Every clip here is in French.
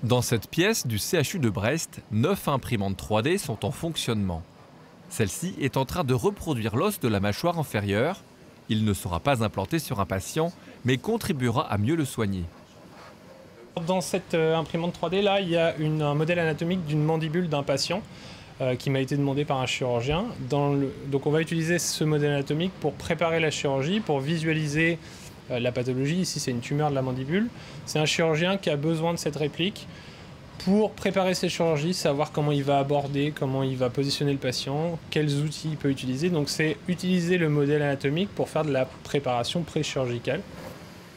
Dans cette pièce du CHU de Brest, 9 imprimantes 3D sont en fonctionnement. Celle-ci est en train de reproduire l'os de la mâchoire inférieure. Il ne sera pas implanté sur un patient, mais contribuera à mieux le soigner. Dans cette imprimante 3D, là, il y a un modèle anatomique d'une mandibule d'un patient qui m'a été demandé par un chirurgien. Donc on va utiliser ce modèle anatomique pour préparer la chirurgie, pour visualiser la pathologie. Ici, c'est une tumeur de la mandibule. C'est un chirurgien qui a besoin de cette réplique pour préparer ses chirurgies, savoir comment il va aborder, comment il va positionner le patient, quels outils il peut utiliser. Donc c'est utiliser le modèle anatomique pour faire de la préparation pré-chirurgicale.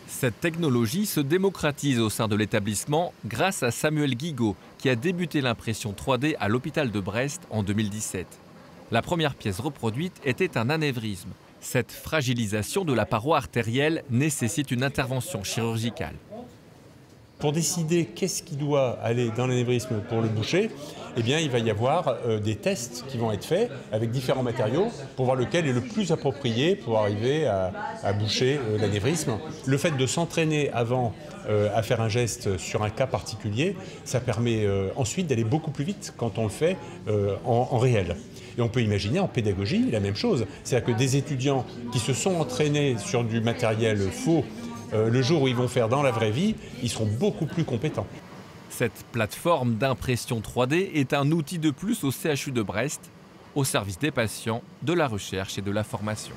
Cette technologie se démocratise au sein de l'établissement grâce à Samuel Guigaud, qui a débuté l'impression 3D à l'hôpital de Brest en 2017. La première pièce reproduite était un anévrisme. Cette fragilisation de la paroi artérielle nécessite une intervention chirurgicale. Pour décider qu'est-ce qui doit aller dans l'anévrisme pour le boucher, eh bien, il va y avoir des tests qui vont être faits avec différents matériaux pour voir lequel est le plus approprié pour arriver à boucher l'anévrisme. Le fait de s'entraîner avant à faire un geste sur un cas particulier, ça permet ensuite d'aller beaucoup plus vite quand on le fait en réel. Et on peut imaginer en pédagogie la même chose. C'est-à-dire que des étudiants qui se sont entraînés sur du matériel faux, le jour où ils vont faire dans la vraie vie, ils seront beaucoup plus compétents. Cette plateforme d'impression 3D est un outil de plus au CHU de Brest, au service des patients, de la recherche et de la formation.